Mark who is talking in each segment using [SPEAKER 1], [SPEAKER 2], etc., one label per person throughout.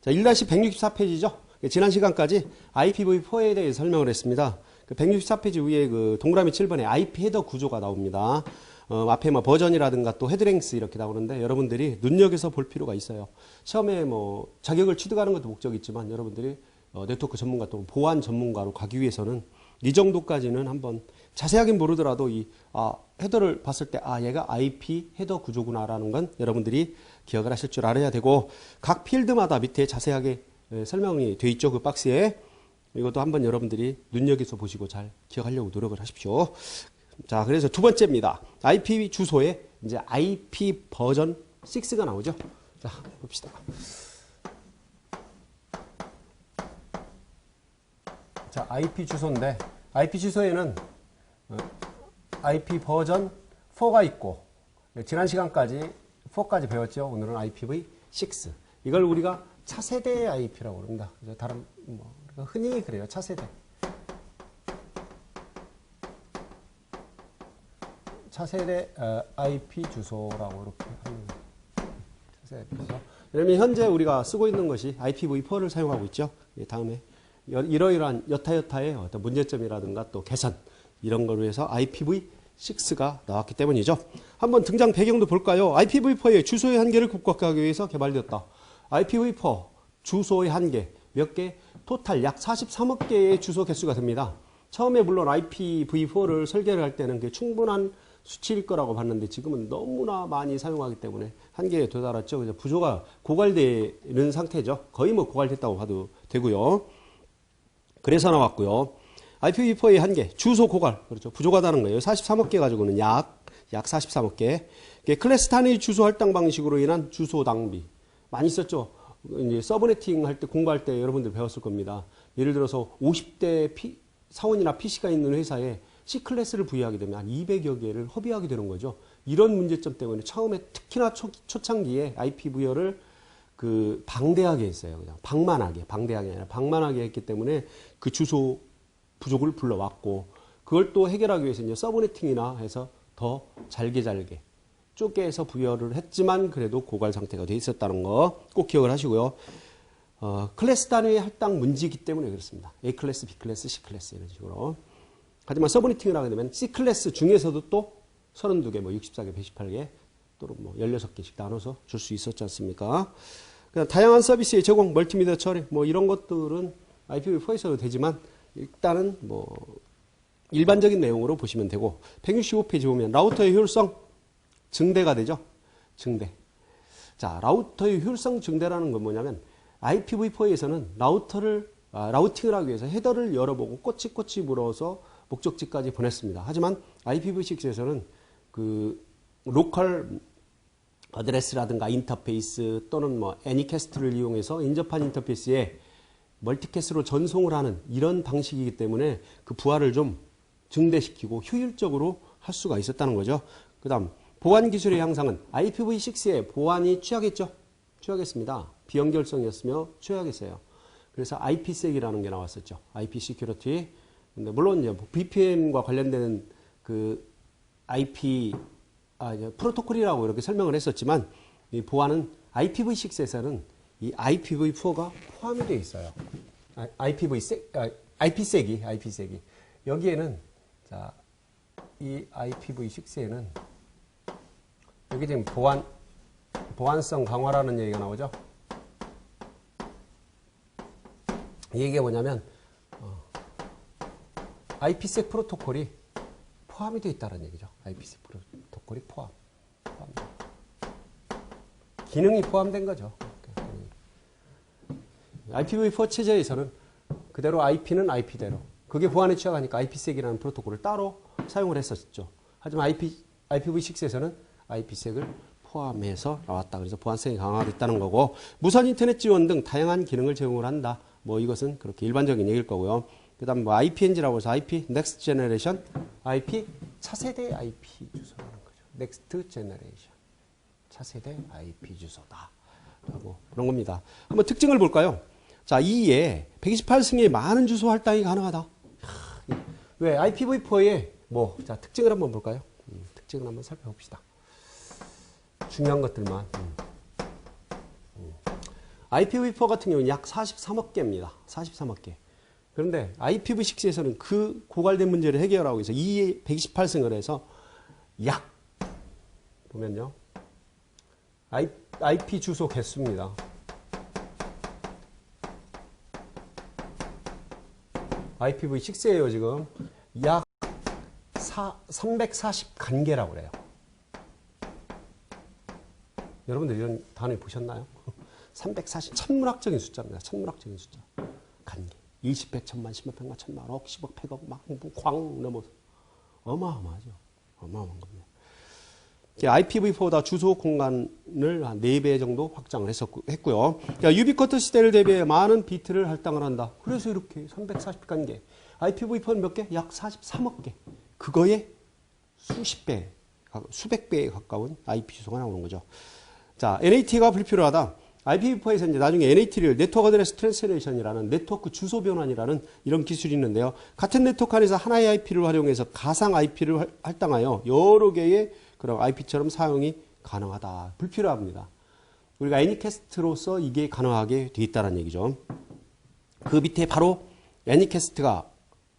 [SPEAKER 1] 자, 1-164페이지죠. 지난 시간까지 IPv4에 대해 설명을 했습니다. 그 164페이지 위에 그 동그라미 7번에 IP 헤더 구조가 나옵니다. 앞에 뭐 버전이라든가 또 헤드랭스 이렇게 나오는데 여러분들이 눈여겨서 볼 필요가 있어요. 시험에 뭐 자격을 취득하는 것도 목적이 있지만 여러분들이 네트워크 전문가 또는 보안 전문가로 가기 위해서는 이 정도까지는 한번 자세하게 모르더라도 이 헤더를 봤을 때 얘가 IP 헤더 구조구나라는 건 여러분들이 기억을 하실 줄 알아야 되고 각 필드마다 밑에 자세하게 설명이 돼 있죠. 그 박스에. 이것도 한번 여러분들이 눈여겨서 보시고 잘 기억하려고 노력을 하십시오. 자, 그래서 두 번째입니다. IP 주소에 이제 IP 버전 6가 나오죠. 자, 봅시다. 자, IP 주소인데 IP 주소에는 IP 버전 4가 있고 지난 시간까지 4까지 배웠죠. 오늘은 IPv6. 이걸 우리가 차세대 IP라고 합니다. 다른 뭐 흔히 그래요. 차세대. 차세대 IP 주소라고 이렇게 합니다. 차세대 주소. 왜냐면 현재 우리가 쓰고 있는 것이 IPv4를 사용하고 있죠. 다음에 이러이러한 여타여타의 어떤 문제점이라든가 또 개선 이런 거로 해서 IPv6가 나왔기 때문이죠. 한번 등장 배경도 볼까요? IPv4의 주소의 한계를 극복하기 위해서 개발되었다. IPv4 주소의 한계 몇 개? 토탈 약 43억 개의 주소 개수가 됩니다. 처음에 물론 IPv4를 설계를 할 때는 그게 충분한 수치일 거라고 봤는데 지금은 너무나 많이 사용하기 때문에 한계에 도달했죠. 그래서 부조가 고갈되는 상태죠. 거의 뭐 고갈됐다고 봐도 되고요. 그래서 나왔고요. IPv4의 한계, 주소 고갈. 그렇죠. 부족하다는 거예요. 43억 개 가지고는 약 43억 개. 클래스 단위 주소 할당 방식으로 인한 주소 낭비. 많이 썼죠. 이제 서브네팅 할 때 공부할 때 여러분들 배웠을 겁니다. 예를 들어서 50대 사원이나 PC가 있는 회사에 C클래스를 부여하게 되면 한 200여 개를 허비하게 되는 거죠. 이런 문제점 때문에 처음에 특히나 초창기에 IP 부여를 방대하게 했어요. 그냥 방대하게 아니라 방만하게 했기 때문에 그 주소 부족을 불러왔고 그걸 또 해결하기 위해서 이제 서브네팅이나 해서 더 잘게 쪼개서 부여를 했지만 그래도 고갈 상태가 돼 있었다는 거 꼭 기억을 하시고요. 클래스 단위의 할당 문제이기 때문에 그렇습니다. A클래스, B클래스, C클래스 이런 식으로. 하지만 서브네팅을 하게 되면 C클래스 중에서도 또 32개, 뭐 64개, 128개 또는 뭐 16개씩 나눠서 줄 수 있었지 않습니까? 그냥 다양한 서비스의 제공, 멀티미디어 처리 뭐 이런 것들은 IPv4에서도 되지만 일단은 뭐 일반적인 내용으로 보시면 되고 165페이지 보면 라우터의 효율성 증대가 되죠. 증대. 자, 라우터의 효율성 증대라는 건 뭐냐면 IPv4에서는 라우팅을 하기 위해서 헤더를 열어보고 꼬치꼬치 물어서 목적지까지 보냈습니다. 하지만 IPv6에서는 그 로컬 어드레스라든가 인터페이스 또는 뭐 애니캐스트를 이용해서 인접한 인터페이스에 멀티캐스로 전송을 하는 이런 방식이기 때문에 그 부하를 좀 증대시키고 효율적으로 할 수가 있었다는 거죠. 그 다음 보안 기술의 향상은 IPv6의 보안이 취약했죠. 취약했습니다. 비연결성이었으며 취약했어요. 그래서 IPsek이라는 게 나왔었죠. IP 시큐리티. 근데 물론 이제 VPN과 관련되는 그 프로토콜이라고 이렇게 설명을 했었지만 이 보안은 IPv6에서는 이 IPv4가 포함이 되어 있어요. IPsek이 여기에는 자, 이 IPv6에는 여기 지금 보안성 강화라는 얘기가 나오죠. 이게 뭐냐면 IPsec 프로토콜이 포함이 되어 있다는 얘기죠. IPsec 프로토콜이 포함. 기능이 포함된 거죠. IPv4 체제에서는 그대로 IP는 IP대로 그게 보안에 취약하니까 IPsek이라는 프로토콜을 따로 사용을 했었죠. 하지만 IPv6에서는 IPsek을 포함해서 나왔다. 그래서 보안성이 강화됐다는 거고 무선 인터넷 지원 등 다양한 기능을 제공을 한다. 뭐 이것은 그렇게 일반적인 얘기일 거고요. 그 다음 뭐 IPNG라고 해서 IP, Next Generation, IP, 차세대 IP 주소라는 거죠. Next Generation, 차세대 IP 주소다. 라고 그런 겁니다. 한번 특징을 볼까요? 자, 이에 128승의 많은 주소 할당이 가능하다. 왜? IPv4의 자, 특징을 한번 볼까요? 특징을 한번 살펴봅시다. 중요한 것들만. IPv4 같은 경우는 약 43억 개입니다. 43억 개. 그런데 IPv6에서는 그 고갈된 문제를 해결하고 있어 128승을 해서 약 보면요. IP 주소 개수입니다. IPv6예요, 지금. 약 340간계라고 그래요. 여러분들 이런 단어 보셨나요? 340, 천문학적인 숫자입니다. 천문학적인 숫자. 간계. 20, 100, 1000만, 10만, 100만, 1000만, 억, 10억, 100억, 막, 광 넘어서. 어마어마하죠. 어마어마한 겁니다. IPv4보다 주소 공간을 한 4배 정도 확장을 했고요. 그러니까 유비쿼터 시대를 대비해 많은 비트를 할당을 한다. 그래서 이렇게 340간계. IPv4는 몇 개? 약 43억 개. 그거에 수십 배, 수백 배에 가까운 IP 주소가 나오는 거죠. 자, NAT가 불필요하다. IPv4에서 이제 나중에 NAT를 네트워크 어드레스 트랜스레이션이라는 네트워크 주소 변환이라는 이런 기술이 있는데요. 같은 네트워크 안에서 하나의 IP를 활용해서 가상 IP를 할당하여 여러 개의 그런 IP처럼 사용이 가능하다. 불필요합니다. 우리가 애니캐스트로서 이게 가능하게 돼 있다는 얘기죠. 그 밑에 바로 애니캐스트가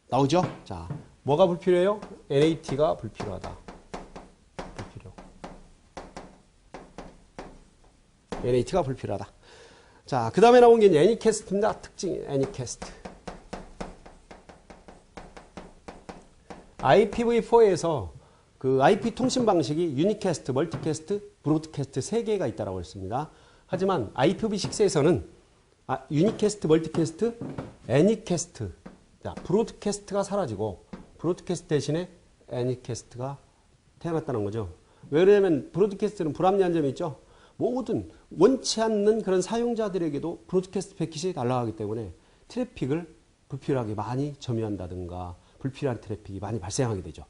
[SPEAKER 1] 나오죠. 자, 뭐가 불필요해요? NAT가 불필요하다. 불필요. NAT가 불필요하다. 자, 그 다음에 나온 게 애니캐스트입니다. 특징이 애니캐스트. IPv4에서 그 IP 통신 방식이 유니캐스트, 멀티캐스트, 브로드캐스트 3개가 있다고 했습니다. 하지만 IPv6에서는 유니캐스트, 멀티캐스트, 애니캐스트, 브로드캐스트가 사라지고 브로드캐스트 대신에 애니캐스트가 태어났다는 거죠. 왜냐하면 브로드캐스트는 불합리한 점이 있죠. 모든 원치 않는 그런 사용자들에게도 브로드캐스트 패킷이 날아가기 때문에 트래픽을 불필요하게 많이 점유한다든가 불필요한 트래픽이 많이 발생하게 되죠.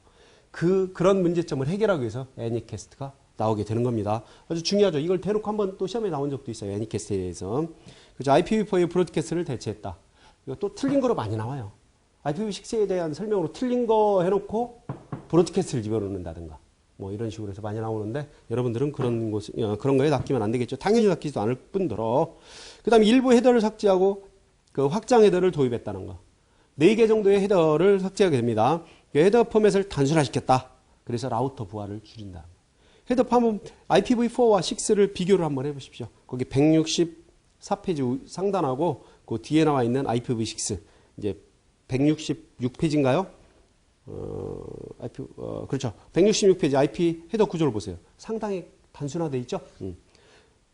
[SPEAKER 1] 그런 문제점을 해결하기 위해서 애니캐스트가 나오게 되는 겁니다. 아주 중요하죠. 이걸 대놓고 한번 또 시험에 나온 적도 있어요. 애니캐스트에 대해서. 그래서 IPv4의 브로드캐스트를 대체했다. 이거 또 틀린 거로 많이 나와요. IPv6에 대한 설명으로 틀린 거 해놓고 브로드캐스트를 집어넣는다든가 뭐 이런 식으로 해서 많이 나오는데 여러분들은 그런 거에 낚이면 안 되겠죠. 당연히 낚이지도 않을 뿐더러 그 다음에 일부 헤더를 삭제하고 그 확장 헤더를 도입했다는 거. 4개 정도의 헤더를 삭제하게 됩니다. 헤더 포맷을 단순화시켰다. 그래서 라우터 부하를 줄인다. 헤더 포맷 IPv4와 6를 비교를 한번 해보십시오. 거기 164페이지 상단하고 그 뒤에 나와 있는 IPv6 이제 166페이지인가요? 그렇죠. 166페이지 IP 헤더 구조를 보세요. 상당히 단순화되어 있죠.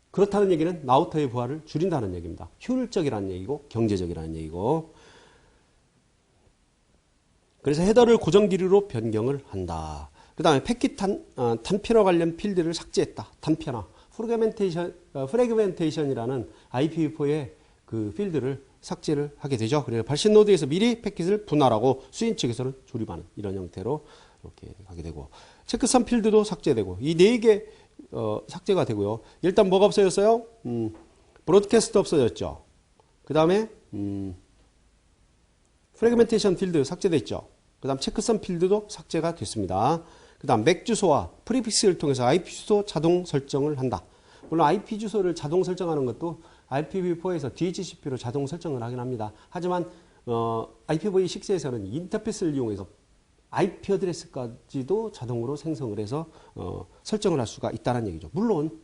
[SPEAKER 1] 그렇다는 얘기는 라우터의 부하를 줄인다는 얘기입니다. 효율적이라는 얘기고 경제적이라는 얘기고. 그래서 헤더를 고정 길이로 변경을 한다. 그 다음에 패킷 단편화 관련 필드를 삭제했다. 단편화. 프래그멘테이션이라는 IPv4의 그 필드를 삭제를 하게 되죠. 그래서 발신 노드에서 미리 패킷을 분할하고 수인 측에서는 조립하는 이런 형태로 이렇게 가게 되고 체크선 필드도 삭제되고 이 4개 삭제가 되고요. 일단 뭐가 없어졌어요? 브로드캐스트 없어졌죠. 그 다음에 프래그멘테이션 필드 삭제됐죠. 그 다음 체크선 필드도 삭제가 됐습니다. 그 다음 맥 주소와 프리픽스를 통해서 IP 주소 자동 설정을 한다. 물론 IP 주소를 자동 설정하는 것도 IPv4에서 DHCP로 자동 설정을 하긴 합니다. 하지만 IPv6에서는 인터페이스를 이용해서 IP 어드레스까지도 자동으로 생성을 해서 설정을 할 수가 있다는 얘기죠. 물론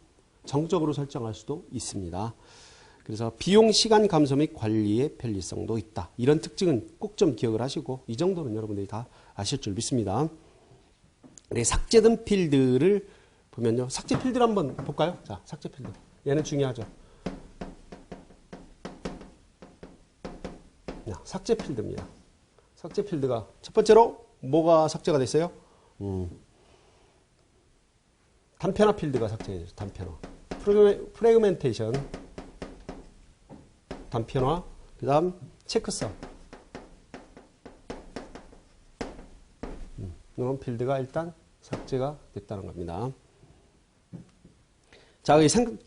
[SPEAKER 1] 정적으로 설정할 수도 있습니다. 그래서 비용 시간 감소 및 관리의 편리성도 있다. 이런 특징은 꼭 좀 기억을 하시고 이 정도는 여러분들이 다 아실 줄 믿습니다. 네, 삭제된 필드를 보면요. 삭제 필드를 한번 볼까요? 자, 삭제 필드. 얘는 중요하죠. 삭제 필드입니다. 삭제 필드가 첫 번째로 뭐가 삭제가 됐어요? 단편화 필드가 삭제됐어요. 단편화. 프래그멘테이션 단편화. 그 다음 체크선. 이런 필드가 일단 삭제가 됐다는 겁니다. 자,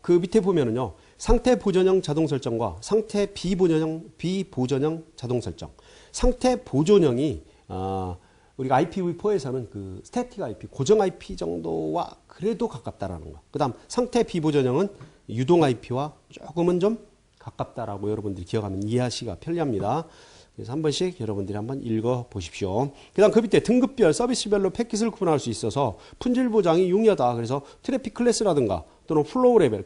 [SPEAKER 1] 그 밑에 보면은요. 상태 보존형 자동 설정과 상태 비보존형 자동 설정. 상태 보존형이 우리가 IPv4에서는 그 스태틱 IP, 고정 IP 정도와 그래도 가깝다라는 거. 그다음 상태 비보존형은 유동 IP와 조금은 좀 가깝다라고 여러분들이 기억하면 이해하시기가 편리합니다. 그래서 한 번씩 여러분들이 한번 읽어 보십시오. 그 다음 그 밑에 등급별, 서비스별로 패킷을 구분할 수 있어서 품질 보장이 용이하다. 그래서 트래픽 클래스라든가 또는 플로우 레벨,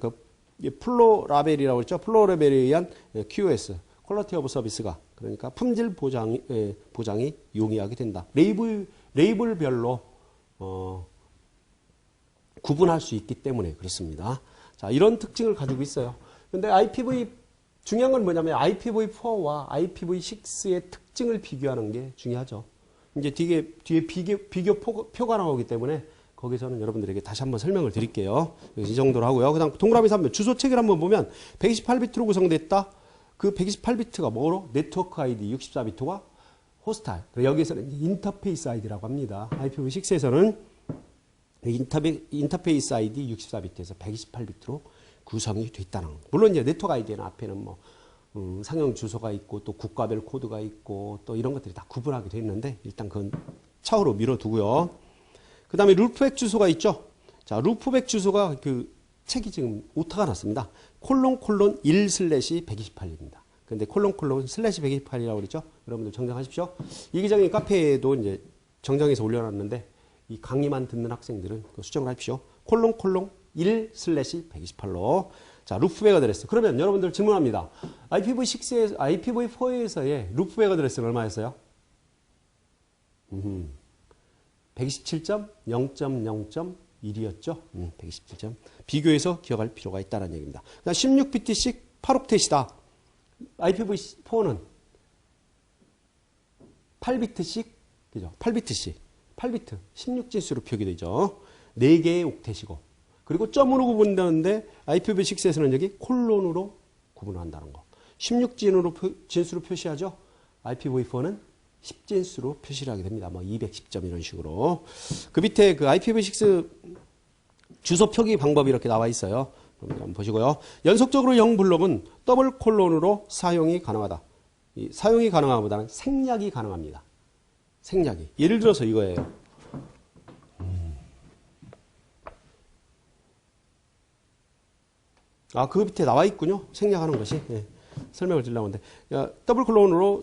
[SPEAKER 1] 플로 라벨이라고 했죠. 플로우 레벨에 의한 QoS, 퀄리티 오브 서비스가 그러니까 품질 보장이 용이하게 된다. 레이블별로 구분할 수 있기 때문에 그렇습니다. 자, 이런 특징을 가지고 있어요. 근데 IPv 중요한 건 뭐냐면 IPv4와 IPv6의 특징을 비교하는 게 중요하죠. 이제 뒤에 비교 표가 나오기 때문에 거기서는 여러분들에게 다시 한번 설명을 드릴게요. 이 정도로 하고요. 그다음 동그라미 3번 주소 체계를 한번 보면 128비트로 구성됐다. 그 128비트가 뭐로? 네트워크 아이디 64비트와 호스트 아이디. 여기서는 인터페이스 아이디라고 합니다. IPv6에서는 인터페이스 아이디 64비트에서 128비트로 구성이 돼 있다는 거. 물론 이제 네트워크 아이디는 앞에는 뭐 상용 주소가 있고 또 국가별 코드가 있고 또 이런 것들이 다 구분하게 돼 있는데 일단 그건 차후로 밀어두고요. 그 다음에 루프백 주소가 있죠. 자, 루프백 주소가 그 책이 지금 오타가 났습니다. 콜론 1/128입니다. 근데 콜론 /128이라고 그랬죠. 여러분들 정정하십시오. 이기장의 카페에도 이제 정정해서 올려놨는데 이 강의만 듣는 학생들은 수정을 하십시오. 콜론 1/128로. 자, 루프백 어드레스. 그러면 여러분들 질문합니다. IPv4에서의 루프백 어드레스는 얼마였어요? 127.0.0.1이었죠. 127점. 비교해서 기억할 필요가 있다는 얘기입니다. 16비트씩 8옥텟이다. IPv4는 8비트씩, 그죠? 8비트씩. 8비트. 16진수로 표기되죠. 4개의 옥텟이고. 그리고 점으로 구분되는데 IPv6에서는 여기 콜론으로 구분한다는 거. 16진수로 표시하죠. IPv4는 10진수로 표시를 하게 됩니다. 뭐 210점 이런 식으로. 그 밑에 그 IPv6 주소 표기 방법이 이렇게 나와 있어요. 한번 보시고요. 연속적으로 0블록은 더블 콜론으로 사용이 가능하다. 이 사용이 가능하다보다는 생략이 가능합니다. 생략이. 예를 들어서 이거예요. 아, 그 밑에 나와 있군요. 생략하는 것이. 예. 설명을 드리려고 하는데. 더블 콜론으로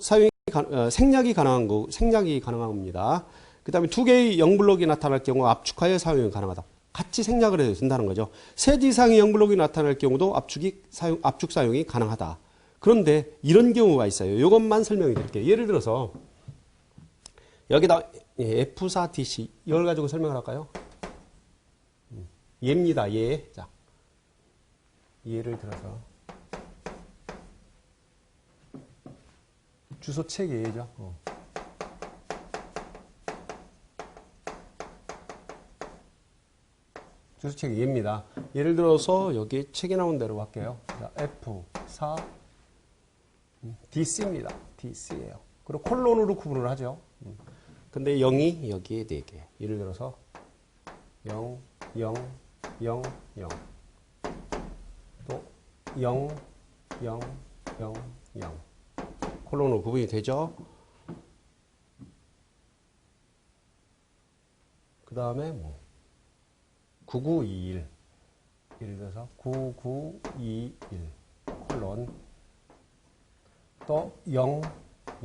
[SPEAKER 1] 생략이 가능한 겁니다. 그 다음에 두 개의 0블록이 나타날 경우 압축하여 사용이 가능하다. 같이 생략을 해도 된다는 거죠. 셋 이상의 0블록이 나타날 경우도 압축 사용이 가능하다. 그런데 이런 경우가 있어요. 이것만 설명해 드릴게요. 예를 들어서 여기다 F4DC 이걸 가지고 설명을 할까요? 얘입니다. 얘. 자, 예를 들어서 주소책 예죠. 주소책 예입니다. 예를 들어서 여기 책에 나온 대로 할게요. 자, F4 DC입니다. DC예요. 그리고 콜론으로 구분을 하죠. 근데 0이 여기에 4개. 예를 들어서 0, 0, 0, 0. 또 0, 0, 0, 0. 콜론으로 구분이 되죠. 그 다음에 뭐 9921. 예를 들어서 9921 콜론. 또 0,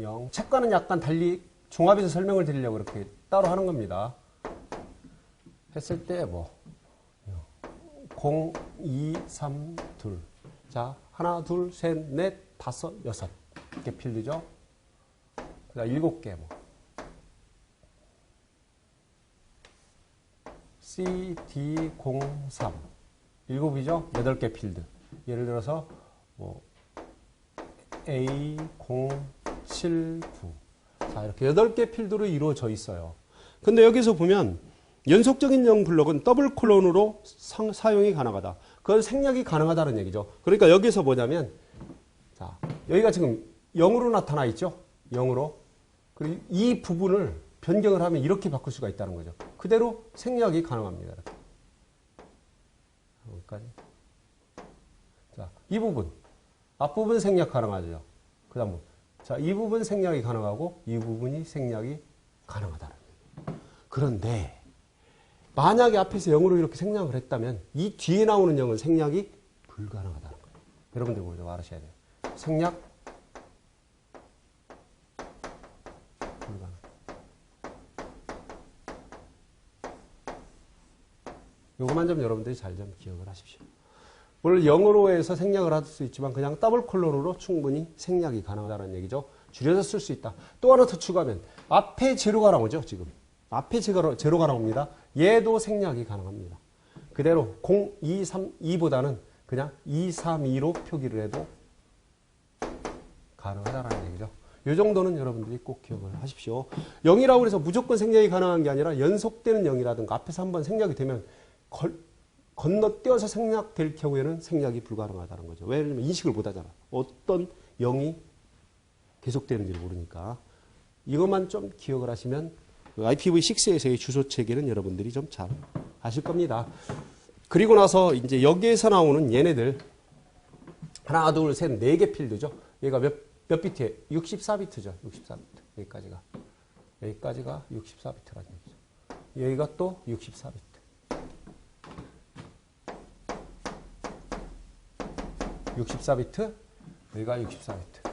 [SPEAKER 1] 0. 책과는 약간 달리 종합해서 설명을 드리려고 이렇게 따로 하는 겁니다. 했을 때 뭐 0, 2, 3, 2. 자, 하나, 둘, 셋, 넷, 다섯, 여섯. 이렇게 필드죠. 그다음 7개 뭐. CD03. 7이죠. 8개 필드. 예를 들어서 뭐 A079. 자, 이렇게 8개 필드로 이루어져 있어요. 근데 여기서 보면 연속적인 0블록은 더블 콜론으로 사용이 가능하다. 그건 생략이 가능하다는 얘기죠. 그러니까 여기서 뭐냐면, 자, 여기가 지금 0으로 나타나 있죠? 0으로. 그리고 이 부분을 변경을 하면 이렇게 바꿀 수가 있다는 거죠. 그대로 생략이 가능합니다. 여기까지. 자, 이 부분. 앞부분 생략 가능하죠. 그 다음, 자, 이 부분 생략이 가능하고 이 부분이 생략이 가능하다는 거예요. 그런데 만약에 앞에서 0으로 이렇게 생략을 했다면 이 뒤에 나오는 0은 생략이 불가능하다는 거예요. 여러분들 모두 알으셔야 돼요. 생략 불가능. 요것만 좀 여러분들이 잘 좀 기억을 하십시오. 물론 영어로 해서 생략을 할 수 있지만 그냥 더블 콜론으로 충분히 생략이 가능하다는 얘기죠. 줄여서 쓸 수 있다. 또 하나 더 추가하면 앞에 제로가 나오죠. 지금 앞에 제로가 나옵니다. 얘도 생략이 가능합니다. 그대로 0, 2, 3, 2보다는 그냥 2, 3, 2로 표기를 해도 가능하다는 얘기죠. 이 정도는 여러분들이 꼭 기억을 하십시오. 0이라고 해서 무조건 생략이 가능한 게 아니라 연속되는 0이라든가 앞에서 한번 생략이 되면 건너뛰어서 생략될 경우에는 생략이 불가능하다는 거죠. 왜냐하면 인식을 못하잖아. 어떤 0이 계속되는지를 모르니까. 이것만 좀 기억을 하시면 IPv6에서의 주소 체계는 여러분들이 좀 잘 아실 겁니다. 그리고 나서 이제 여기에서 나오는 얘네들 하나, 둘, 셋, 네 개 필드죠. 얘가 몇 비트에 64비트죠. 64비트. 여기까지가 64비트라는 얘기죠. 여기가 또 64비트. 64비트, 여기가 64비트.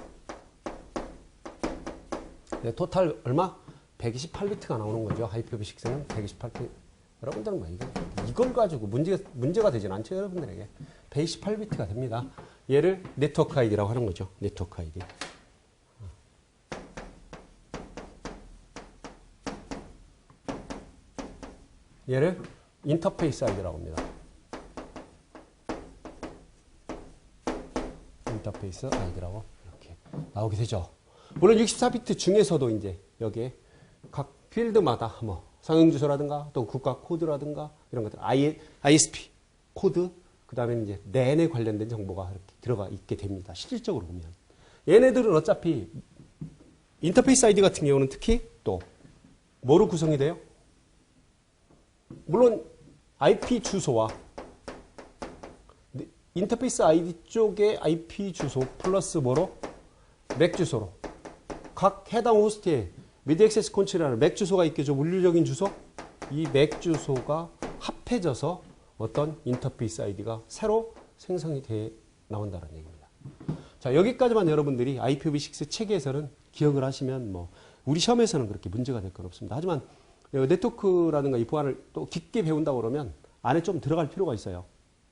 [SPEAKER 1] 네, 토탈 얼마? 128비트가 나오는 거죠. IPv6는 128비트. 여러분들은 뭐 이걸 가지고 문제가 되진 않죠. 여러분들에게. 128비트가 됩니다. 얘를 네트워크 아이디라고 하는 거죠. 네트워크 아이디. 얘를 인터페이스 아이디라고 합니다. 인터페이스 아이디라고 이렇게 나오게 되죠. 물론 64비트 중에서도 이제 여기에 각 필드마다 뭐 상용주소라든가 또 국가 코드라든가 이런 것들 ISP 코드 그 다음에 이제 랜에 관련된 정보가 이렇게 들어가 있게 됩니다. 실질적으로 보면 얘네들은 어차피 인터페이스 아이디 같은 경우는 특히 또 뭐로 구성이 돼요? 물론 IP 주소와 인터페이스 아이디 쪽의 IP 주소 플러스 뭐로? 맥 주소로 각 해당 호스트에 미드 액세스 컨트롤이라는 맥 주소가 있겠죠. 물리적인 주소. 이 맥 주소가 합해져서 어떤 인터페이스 아이디가 새로 생성이 돼 나온다는 얘기입니다. 자, 여기까지만 여러분들이 IPv6 체계에서는 기억을 하시면 뭐 우리 시험에서는 그렇게 문제가 될 건 없습니다. 하지만 네트워크라든가 이 보안을 또 깊게 배운다고 그러면 안에 좀 들어갈 필요가 있어요.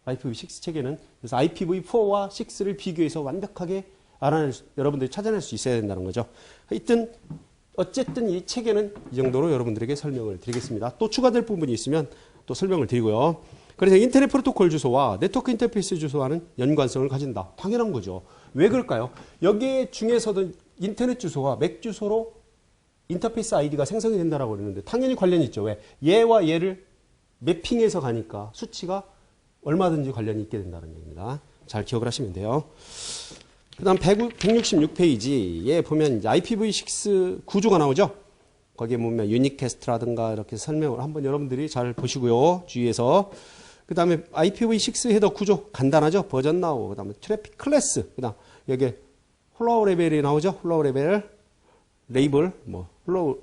[SPEAKER 1] IPv6 체계는. 그래서 IPv4와 6를 비교해서 완벽하게 여러분들이 찾아낼 수 있어야 된다는 거죠. 하여튼 어쨌든 이 체계는 이 정도로 여러분들에게 설명을 드리겠습니다. 또 추가될 부분이 있으면 또 설명을 드리고요. 그래서 인터넷 프로토콜 주소와 네트워크 인터페이스 주소와는 연관성을 가진다. 당연한 거죠. 왜 그럴까요? 여기 중에서도 인터넷 주소와 맥 주소로 인터페이스 아이디가 생성이 된다고 그러는데 당연히 관련이 있죠. 왜? 얘와 얘를 매핑해서 가니까 수치가 얼마든지 관련이 있게 된다는 얘기입니다. 잘 기억을 하시면 돼요. 그 다음 166페이지에 보면 이제 IPv6 구조가 나오죠. 거기에 보면 유니캐스트라든가 이렇게 설명을 한번 여러분들이 잘 보시고요. 주위에서. 그 다음에 IPv6 헤더 구조 간단하죠. 버전 나오고 그 다음에 트래픽 클래스. 그 다음 여기에 홀로우 레벨이 나오죠. 홀로우 레벨, 레이블, 뭐 홀로우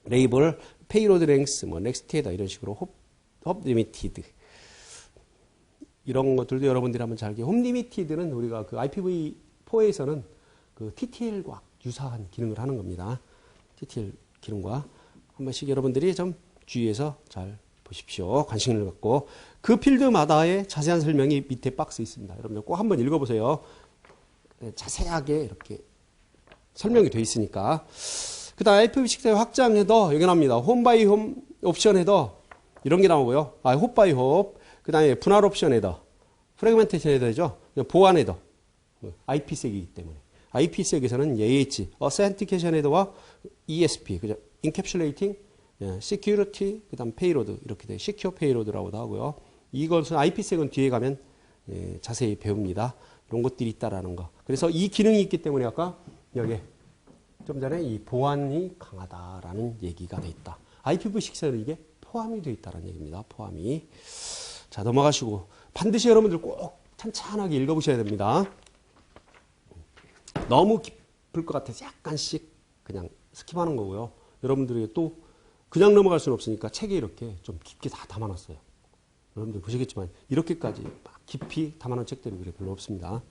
[SPEAKER 1] 레이블, 페이로드 랭스, 뭐 넥스트 헤더 이런 식으로 홉 리미티드. 이런 것들도 여러분들이 한번 잘 홈 리미티드는 우리가 그 IPv4에서는 그 TTL과 유사한 기능을 하는 겁니다. TTL 기능과 한 번씩 여러분들이 좀 주의해서 잘 보십시오. 관심을 갖고 그 필드마다의 자세한 설명이 밑에 박스에 있습니다. 여러분들 꼭 한번 읽어보세요. 자세하게 이렇게 설명이 되어 있으니까. 그 다음 IPv6의 확장 헤더 여기 나옵니다. 홈 바이 홈 옵션 헤더 이런 게 나오고요. 홉 바이 홉. 그 다음에 분할 옵션 헤더, 프래그멘테이션 헤더죠. 보안 헤더, IPsek이기 때문에. IPsek에서는 AH, 어센티케이션 헤더와 ESP, 그죠? 인캡슐레이팅, 시큐리티, 그 다음 페이로드, 이렇게 돼. 시큐어 페이로드라고도 하고요. 이것은 IPsek은 뒤에 가면 자세히 배웁니다. 이런 것들이 있다라는 거. 그래서 이 기능이 있기 때문에 아까 여기 좀 전에 이 보안이 강하다라는 얘기가 돼 있다. IPv6에는 이게 포함이 되어 있다는 얘기입니다. 포함이. 자, 넘어가시고 반드시 여러분들 꼭 찬찬하게 읽어보셔야 됩니다. 너무 깊을 것 같아서 약간씩 그냥 스킵하는 거고요. 여러분들에게 또 그냥 넘어갈 수는 없으니까 책에 이렇게 좀 깊게 다 담아놨어요. 여러분들 보시겠지만 이렇게까지 막 깊이 담아놓은 책들이 별로 없습니다.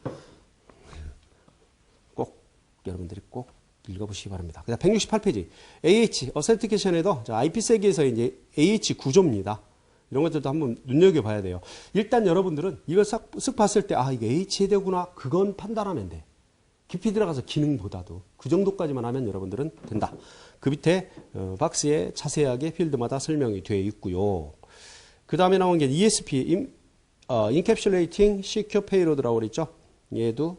[SPEAKER 1] 여러분들이 꼭 읽어보시기 바랍니다. 그다음 168페이지 AH 어센티케이션에도 IP세기에서 이제 AH 구조입니다. 이런 것들도 한번 눈여겨봐야 돼요. 일단 여러분들은 이걸 쓱 봤을 때 이게 HD되구나 그건 판단하면 돼. 깊이 들어가서 기능보다도 그 정도까지만 하면 여러분들은 된다. 그 밑에 박스에 자세하게 필드마다 설명이 되어 있고요. 그 다음에 나온 게 ESP Encapsulating Secure Payload라고 그랬죠. 얘도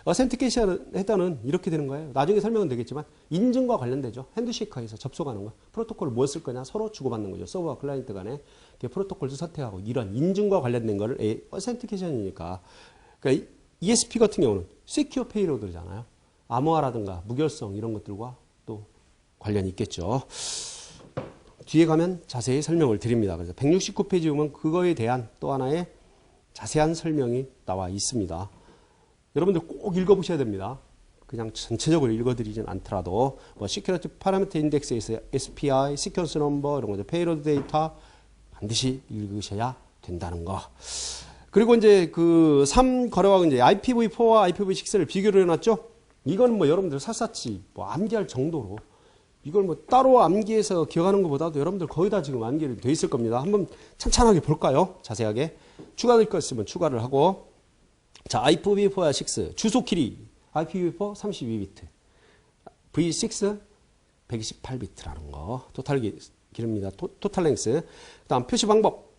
[SPEAKER 1] 어센티케이션 헤더는 이렇게 되는 거예요. 나중에 설명은 되겠지만 인증과 관련되죠. 핸드쉐이커에서 접속하는 거. 프로토콜을 뭐 쓸 거냐 서로 주고받는 거죠. 서버와 클라이언트 간에 프로토콜도 선택하고 이런 인증과 관련된 거를 어센티케이션이니까. 그러니까 ESP 같은 경우는 Secure Payload잖아요. 암호화라든가 무결성 이런 것들과 또 관련이 있겠죠. 뒤에 가면 자세히 설명을 드립니다. 그래서 169페이지 보면 그거에 대한 또 하나의 자세한 설명이 나와 있습니다. 여러분들 꼭 읽어보셔야 됩니다. 그냥 전체적으로 읽어드리진 않더라도 뭐 Security Parameter Index에서 SPI, Sequence Number 이런 거죠. Payload Data 반드시 읽으셔야 된다는 거. 그리고 이제 그 3거래왕 이제 IPv4와 IPv6를 비교를 해놨죠. 이건 뭐 여러분들 샅샅이 뭐 암기할 정도로 이걸 뭐 따로 암기해서 기억하는 것보다도 여러분들 거의 다 지금 암기를 돼 있을 겁니다. 한번 찬찬하게 볼까요? 자세하게. 추가될 것 있으면 추가를 하고. 자, IPv4와 6 주소 길이 IPv4 32비트, V6 128비트라는 거. 토탈 길입니다. 토탈 랭스. 그다음 표시 방법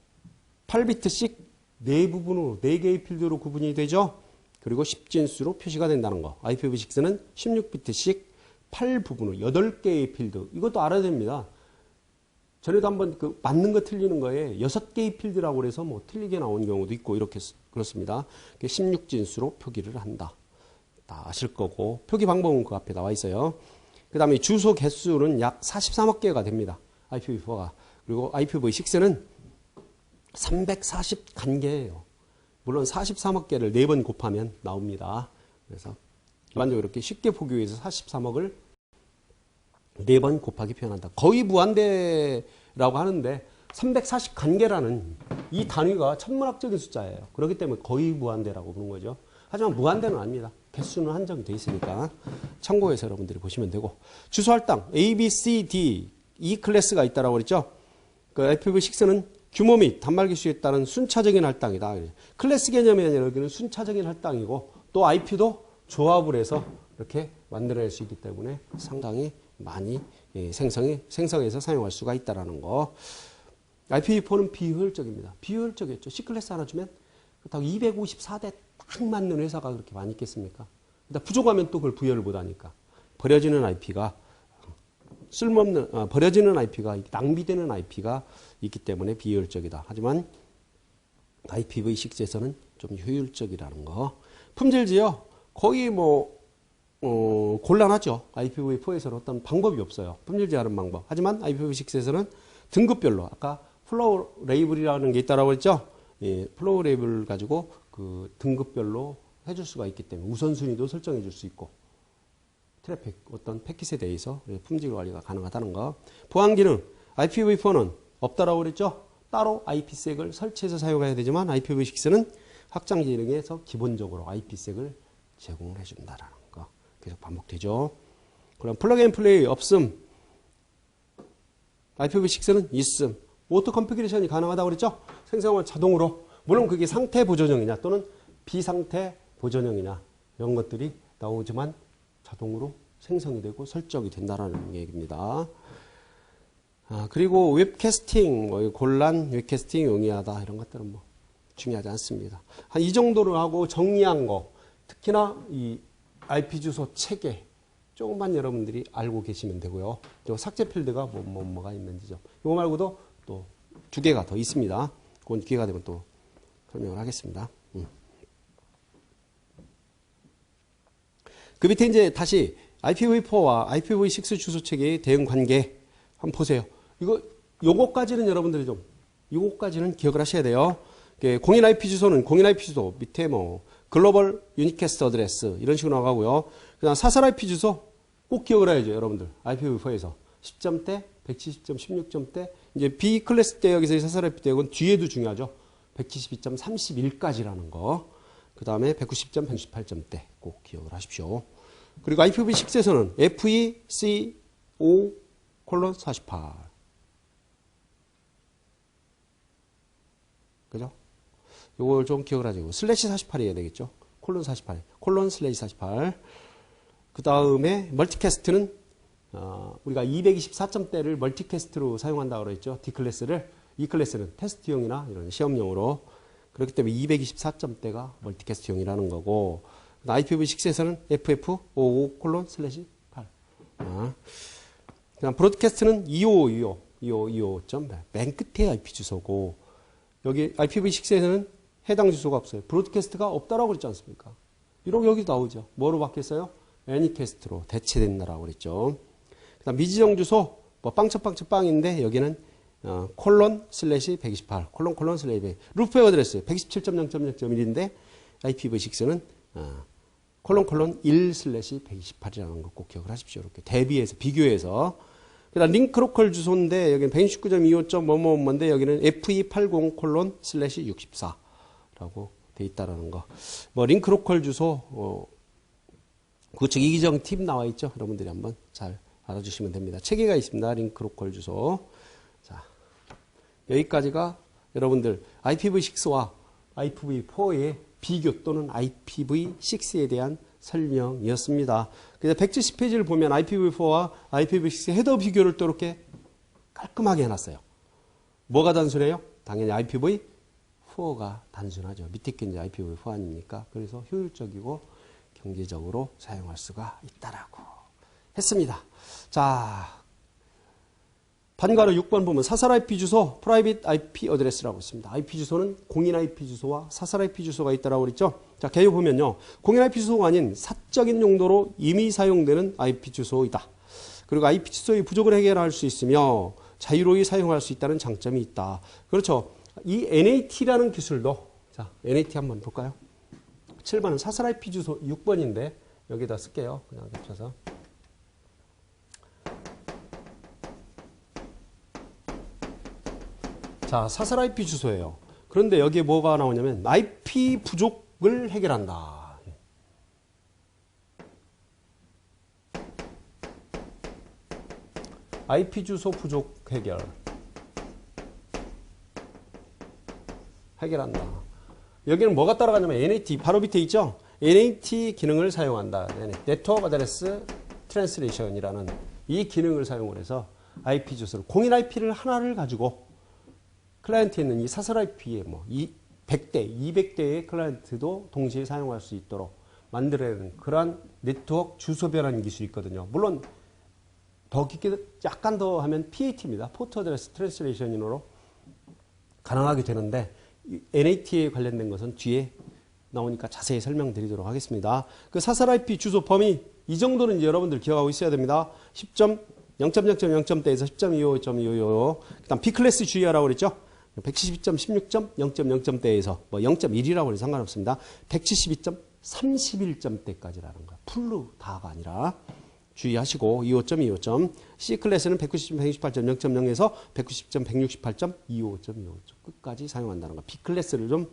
[SPEAKER 1] 8비트씩 네 부분으로 4개의 필드로 구분이 되죠. 그리고 10진수로 표시가 된다는 거. IPv6는 16비트씩 8부분으로 8개의 필드. 이것도 알아야 됩니다. 전에도 한번 그 맞는 거 틀리는 거에 6개의 필드라고 그래서 뭐 틀리게 나온 경우도 있고 이렇게 그렇습니다. 16진수로 표기를 한다. 다 아실 거고 표기 방법은 그 앞에 나와 있어요. 그 다음에 주소 개수는 약 43억 개가 됩니다. IPv4가. 그리고 IPv6는 340간개예요. 물론 43억 개를 4번 곱하면 나옵니다. 그래서 일반적으로 이렇게 쉽게 보기 위해서 43억을 4번 곱하기 표현한다. 거의 무한대라고 하는데 340간개라는 이 단위가 천문학적인 숫자예요. 그렇기 때문에 거의 무한대라고 부르는 거죠. 하지만 무한대는 아닙니다. 개수는 한정되어 있으니까 참고해서 여러분들이 보시면 되고. 주소 할당 A, B, C, D 이 클래스가 있다라고 그랬죠. 그 IPv6는 규모 및 단말 기수에 따른 순차적인 할당이다. 클래스 개념이 아니라 여기는 순차적인 할당이고 또 IP도 조합을 해서 이렇게 만들어낼 수 있기 때문에 상당히 많이 생성해서 사용할 수가 있다는 거. IPv4는 비효율적입니다. 비효율적이었죠. C클래스 하나 주면 그렇다고 254대 딱 맞는 회사가 그렇게 많이 있겠습니까? 부족하면 또 그걸 부여를 못하니까. 버려지는 IP가 버려지는 IP가 낭비되는 IP가 있기 때문에 비효율적이다. 하지만 IPv6에서는 좀 효율적이라는 거. 품질지요. 거의 뭐 곤란하죠. IPv4에서는 어떤 방법이 없어요. 품질 제하는 방법. 하지만 IPv6에서는 등급별로 아까 플로우 레이블이라는 게 있다라고 했죠. 예, 플로우 레이블 가지고 그 등급별로 해줄 수가 있기 때문에 우선순위도 설정해 줄 수 있고 트래픽 어떤 패킷에 대해서 품질 관리가 가능하다는 거. 보안 기능 IPv4는 없다라고 그랬죠. 따로 IPsek을 설치해서 사용해야 되지만 IPv6는 확장 기능에서 기본적으로 IPsek을 제공을 해준다라는 거. 계속 반복되죠. 그럼 플러그 앤 플레이 없음. IPv6는 있음. 오토 컨피그레이션이 가능하다고 그랬죠. 생성을 자동으로. 물론 그게 상태 보존형이냐 또는 비상태 보존형이냐 이런 것들이 나오지만 자동으로 생성이 되고 설정이 된다는 얘기입니다. 그리고 웹캐스팅, 곤란 웹캐스팅 용이하다 이런 것들은 뭐 중요하지 않습니다. 한 이 정도를 하고 정리한 거, 특히나 이 IP 주소 체계 조금만 여러분들이 알고 계시면 되고요. 또 삭제 필드가 뭐가 있는지죠. 이거 말고도 또 2개가 더 있습니다. 그건 기회가 되면 또 설명을 하겠습니다. 그 밑에 이제 다시 IPv4와 IPv6 주소 체계의 대응 관계 한번 보세요. 요거까지는 여러분들이 요거까지는 기억을 하셔야 돼요. 공인 IP 주소는 공인 IP 주소 밑에 뭐 글로벌 유니캐스트 어드레스 이런 식으로 나가고요. 그다음 사설 IP 주소 꼭 기억을 해야죠, 여러분들. IPv4에서 10점대, 170.16점대 이제 B 클래스 대역에서의 사설 IP 대역은 뒤에도 중요하죠. 172.31까지라는 거. 그다음에 190.168점대 꼭 기억을 하십시오. 그리고 IPv6에서는 FEC5:48. 그죠? 요걸 좀 기억을 하시고, 슬래시 48이어야 되겠죠? 콜론 48. 콜론 슬래시 48. 그 다음에 멀티캐스트는, 우리가 224점대를 멀티캐스트로 사용한다고 그랬죠? D클래스를. E클래스는 테스트용이나 이런 시험용으로. 그렇기 때문에 224점대가 멀티캐스트용이라는 거고, IPv6에서는 FF55:/8. 그다음 브로드캐스트는 255.25.25. 맨 끝에 IP 주소고, 여기 IPv6에서는 해당 주소가 없어요. 브로드캐스트가 없다라고 그랬지 않습니까? 이러고 여기 나오죠. 뭐로 바뀌었어요? 애니캐스트로 대체된다라고 그랬죠. 그다음 미지정 주소, 뭐 빵쳐빵쳐빵인데 여기는 :/128 :/128 루프 어드레스 127.0.0.1인데 IPv6는 :1/128이라는 거 꼭 기억을 하십시오. 이렇게 대비해서 비교해서. 그다음 링크 로컬 주소인데 여기는 169.25.뭐뭐뭐인데 여기는 FE80:/64라고 돼 있다라는 거. 뭐 링크 로컬 주소 그쪽 이기정 팁 나와 있죠. 여러분들이 한번 잘 알아주시면 됩니다. 체계가 있습니다. 링크 로컬 주소. 자, 여기까지가 여러분들 IPv6와 IPv4의 비교 또는 IPv6에 대한 설명이었습니다. 그래서 170페이지를 보면 IPv4와 IPv6 헤더 비교를 또 이렇게 깔끔하게 해놨어요. 뭐가 단순해요? 당연히 IPv4가 단순하죠. 밑에 게 이제 IPv4 아닙니까? 그래서 효율적이고 경제적으로 사용할 수가 있다라고 했습니다. 자, 반가로 6번 보면 사설 IP 주소, 프라이빗 IP 어드레스라고 있습니다. IP 주소는 공인 IP 주소와 사설 IP 주소가 있다라고 그랬죠. 자, 개요 보면요. 공인 IP 주소가 아닌 사적인 용도로 이미 사용되는 IP 주소이다. 그리고 IP 주소의 부족을 해결할 수 있으며 자유로이 사용할 수 있다는 장점이 있다. 그렇죠. 이 NAT라는 기술도, 자, NAT 한번 볼까요? 7번은 사설 IP 주소 6번인데 여기다 쓸게요. 그냥 겹쳐서. 자, 사설 IP 주소예요. 그런데 여기에 뭐가 나오냐면 IP 부족을 해결한다. IP 주소 부족 해결한다. 여기는 뭐가 따라가냐면 NAT 바로 밑에 있죠. NAT 기능을 사용한다. 네트워크 어드레스 트랜스레이션이라는 이 기능을 사용을 해서 IP 주소를 공인 IP를 하나를 가지고 클라이언트에 있는 이 사설 IP에 뭐 100대, 200대의 클라이언트도 동시에 사용할 수 있도록 만들어내는 그러한 네트워크 주소 변환 기술이 있거든요. 물론 더 깊게 약간 더 하면 PAT입니다. 포트 어드레스 트랜스레이션으로 가능하게 되는데 NAT에 관련된 것은 뒤에 나오니까 자세히 설명드리도록 하겠습니다. 그 사설 IP 주소 범위 이 정도는 이제 여러분들 기억하고 있어야 됩니다. 10.0.0.0대에서 10.25.25. 그다음 B클래스 주의하라고 그랬죠. 172.16.0.0점대에서 뭐 0.1이라고 해도 상관없습니다. 172.31점대까지라는 거. 풀로 다가 아니라 주의하시고 25.25점. C클래스는 190.168.0.0에서 190.168.25.25점 끝까지 사용한다는 거. B클래스를 좀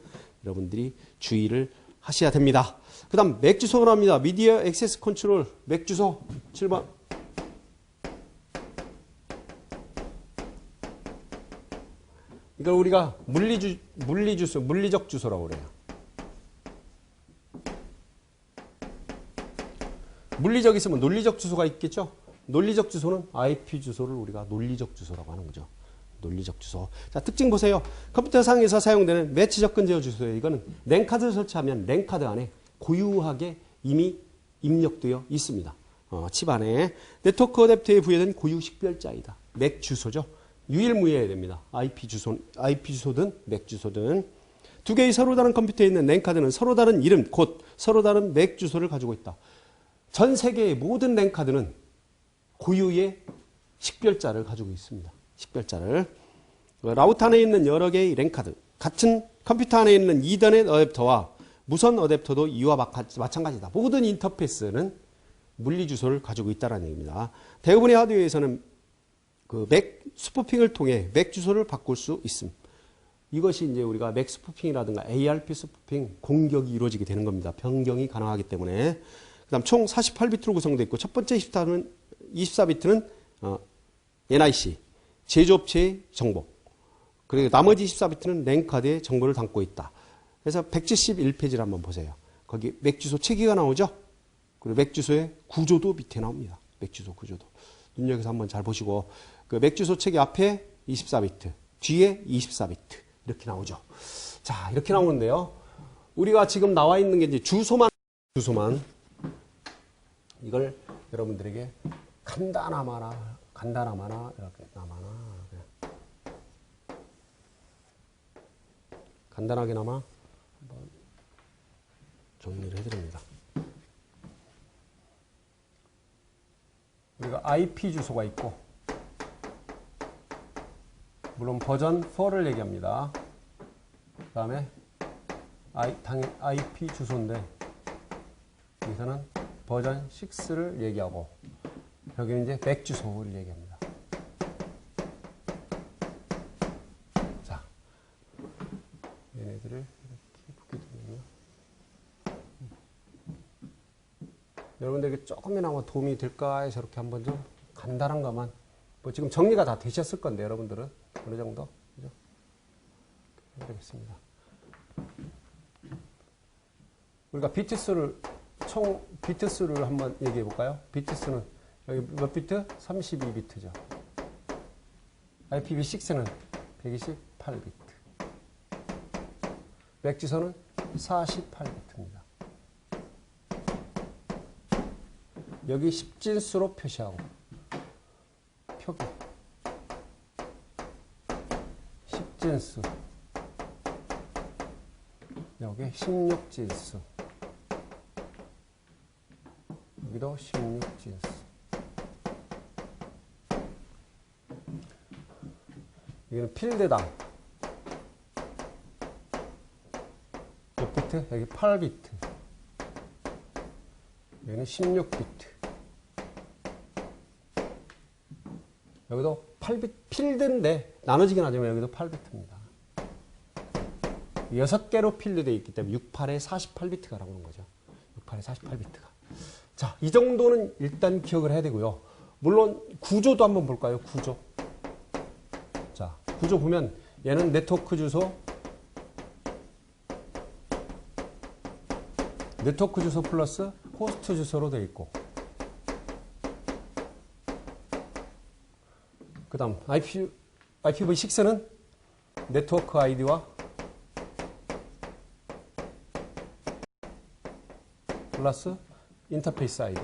[SPEAKER 1] 여러분들이 주의를 하셔야 됩니다. 그 다음 맥 주소가 나옵니다. 미디어 액세스 컨트롤 맥 주소 7번. 이걸 우리가 물리적 주소라고 그래요. 물리적 있으면 논리적 주소가 있겠죠? 논리적 주소는 IP 주소를 우리가 논리적 주소라고 하는 거죠. 논리적 주소. 자, 특징 보세요. 컴퓨터상에서 사용되는 매치 접근 제어 주소예요. 이거는 랜카드를 설치하면 랜카드 안에 고유하게 이미 입력되어 있습니다. 칩 안에. 네트워크 어댑터에 부여된 고유 식별자이다. 맥 주소죠. 유일무이해야 됩니다. IP 주소든 맥 주소든. 두 개의 서로 다른 컴퓨터에 있는 랜카드는 서로 다른 이름, 곧 서로 다른 맥 주소를 가지고 있다. 전 세계의 모든 랜카드는 고유의 식별자를 가지고 있습니다. 식별자를. 라우터 안에 있는 여러 개의 랜카드, 같은 컴퓨터 안에 있는 이더넷 어댑터와 무선 어댑터도 이와 마찬가지다. 모든 인터페이스는 물리 주소를 가지고 있다는 얘기입니다. 대부분의 하드웨어에서는 그 맥 스푸핑을 통해 맥 주소를 바꿀 수 있음. 이것이 이제 우리가 맥 스푸핑이라든가 ARP 스푸핑 공격이 이루어지게 되는 겁니다. 변경이 가능하기 때문에. 그다음 총 48비트로 구성되어 있고 첫 번째 24비트는 NIC 제조업체의 정보. 그리고 나머지 24비트는 랜카드의 정보를 담고 있다. 그래서 171페이지를 한번 보세요. 거기 맥 주소 체계가 나오죠. 그리고 맥 주소의 구조도 밑에 나옵니다. 맥 주소 구조도. 눈여겨서 한번 잘 보시고 그 맥 주소 체계 앞에 24비트, 뒤에 24비트 이렇게 나오죠. 자, 이렇게 나오는데요. 우리가 지금 나와 있는 게 이제 주소만 이걸 여러분들에게 간단하마나 이렇게 간단하게나마 한번 정리를 해드립니다. 우리가 IP 주소가 있고 물론 버전 4를 얘기합니다. 그 다음에 당연히 IP 주소인데 여기서는 버전 6를 얘기하고 여기는 이제 맥 주소를 얘기합니다. 자, 얘네들을 이렇게 보게 되면요. 여러분들에게 조금이나마 도움이 될까 해서 이렇게 한번 좀 간단한 것만 뭐 지금 정리가 다 되셨을 건데 여러분들은 어느 정도 그죠? 해드리겠습니다. 우리가 총 비트수를 한번 얘기해 볼까요? 비트수는 여기 몇 비트? 32비트죠. IPv6는 128비트. 맥 주소는 48비트입니다. 여기 10진수로 표시하고 표기 10진수 여기 16진수 여기도 16진수 여기는 필드당 몇 비트? 여기 8비트 여기는 16비트 여기도 8비트 필드인데 나눠지긴 하지만 여기도 8비트입니다. 6개로 필드되어 있기 때문에 68에 48비트가 나오는 거죠. 68에 48비트가. 자, 이 정도는 일단 기억을 해야 되고요. 물론 구조도 한번 볼까요? 구조. 자, 구조 보면 얘는 네트워크 주소 플러스 호스트 주소로 되어 있고 그 다음 IPv6는 네트워크 아이디와 플러스 인터페이스 아이디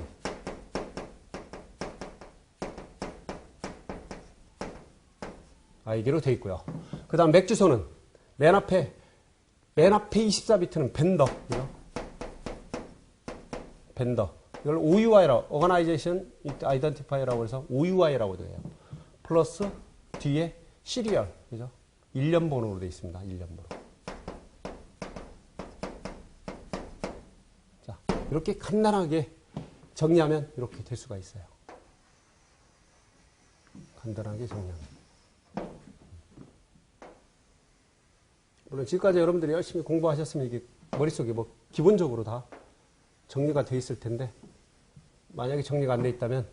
[SPEAKER 1] 아이디로 되어 있고요. 그 다음 맥 주소는 맨 앞에 24비트는 벤더 이걸 OUI라고 Organization Identifier라고 해서 OUI라고 돼요. 플러스 뒤에 시리얼 그죠? 1년 번호로 되어 있습니다. 1년 번호. 자, 이렇게 간단하게 정리하면 이렇게 될 수가 있어요. 간단하게 정리하면. 물론 지금까지 여러분들이 열심히 공부하셨으면 이게 머릿속에 뭐 기본적으로 다 정리가 되어 있을 텐데 만약에 정리가 안 되어 있다면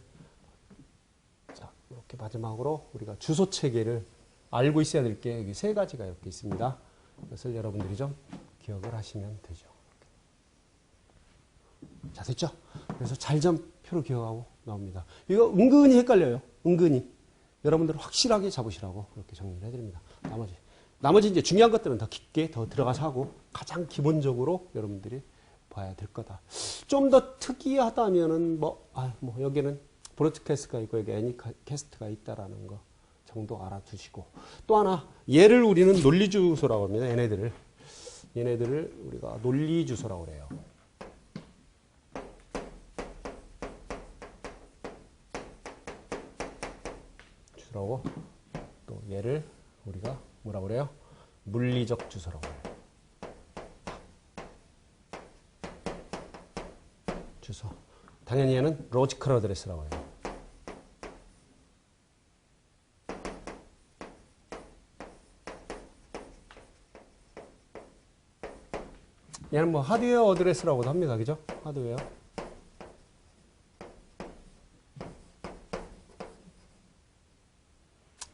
[SPEAKER 1] 자, 이렇게 마지막으로 우리가 주소 체계를 알고 있어야 될 게 여기 세 가지가 이렇게 있습니다. 그것을 여러분들이 좀 기억을 하시면 되죠. 자, 됐죠? 그래서 잘 좀 표로 기억하고 나옵니다. 이거 은근히 헷갈려요. 은근히. 여러분들 확실하게 잡으시라고 그렇게 정리를 해드립니다. 나머지 이제 중요한 것들은 더 깊게 더 들어가서 하고 가장 기본적으로 여러분들이 봐야 될 거다. 좀 더 특이하다면은 여기는 브로드캐스트가 있고 여기 애니캐스트가 있다라는 거 정도 알아두시고 또 하나 얘를 우리는 논리 주소라고 합니다. 얘네들을 우리가 논리 주소라고 그래요. 주소라고 또 얘를 우리가 뭐라고 그래요? 물리적 주소라고 해요. 주소. 당연히 얘는 로지컬 어드레스라고 해요. 얘는 뭐 하드웨어 어드레스라고도 합니다. 그죠? 하드웨어.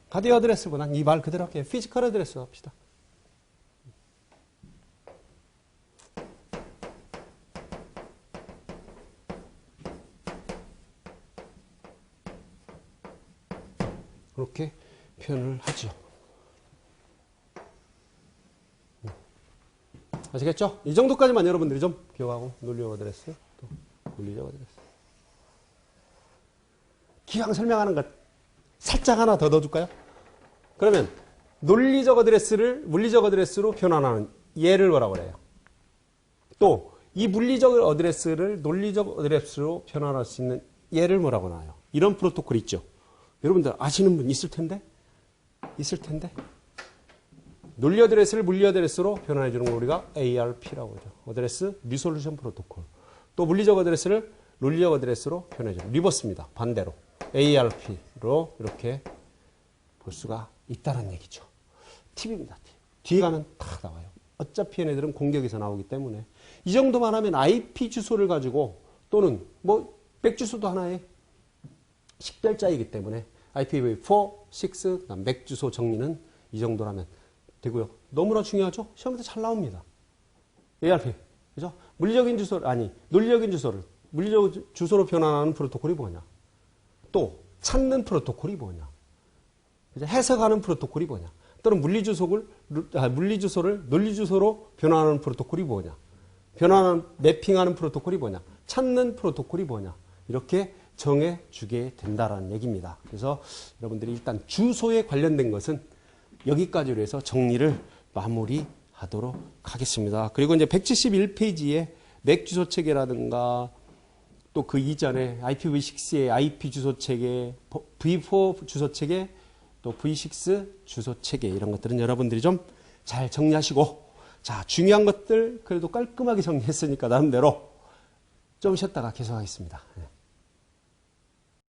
[SPEAKER 1] 하드웨어 어드레스보다는 이 말 그대로 할게요. 피지컬 어드레스 합시다. 그렇게 표현을 하죠. 아시겠죠? 이 정도까지만 여러분들이 좀 기억하고 논리적 어드레스, 또 물리적 어드레스. 기왕 설명하는 것 살짝 하나 더 넣어줄까요? 그러면 논리적 어드레스를 물리적 어드레스로 변환하는 얘를 뭐라고 그래요? 또 이 물리적 어드레스를 논리적 어드레스로 변환할 수 있는 얘를 뭐라고 나와요? 이런 프로토콜이 있죠. 여러분들 아시는 분 있을 텐데? 논리 어드레스를 물리 어드레스로 변환해 주는 걸 우리가 ARP라고 하죠. 어드레스 리솔루션 프로토콜. 또 물리적 어드레스를 논리적 어드레스로 변환해 주는 리버스입니다. 반대로 ARP로 이렇게 볼 수가 있다는 얘기죠. 팁입니다. 팁. 뒤에 가면 다 나와요. 어차피 얘네들은 공격에서 나오기 때문에 이 정도만 하면 IP 주소를 가지고 또는 뭐 맥 주소도 하나의 10별자이기 때문에 IPv4, 6, 그다음 맥 주소 정리는 이 정도라면 되고요. 너무나 중요하죠? 시험에서 잘 나옵니다. ARP. 그죠? 물리적인 주소를, 아니, 논리적인 주소를 물리적 주소로 변환하는 프로토콜이 뭐냐? 또 찾는 프로토콜이 뭐냐? 그죠? 해석하는 프로토콜이 뭐냐? 또는 물리 주소를 논리 주소로 변환하는 프로토콜이 뭐냐? 변환하는 매핑하는 프로토콜이 뭐냐? 찾는 프로토콜이 뭐냐? 이렇게 정해 주게 된다라는 얘기입니다. 그래서 여러분들이 일단 주소에 관련된 것은 여기까지로 해서 정리를 마무리하도록 하겠습니다. 그리고 이제 171페이지에 맥 주소 체계라든가 또 그 이전에 IPv6의 IP 주소 체계, V4 주소 체계, 또 V6 주소 체계 이런 것들은 여러분들이 좀 잘 정리하시고 자, 중요한 것들 그래도 깔끔하게 정리했으니까 나름대로 좀 쉬었다가 계속하겠습니다.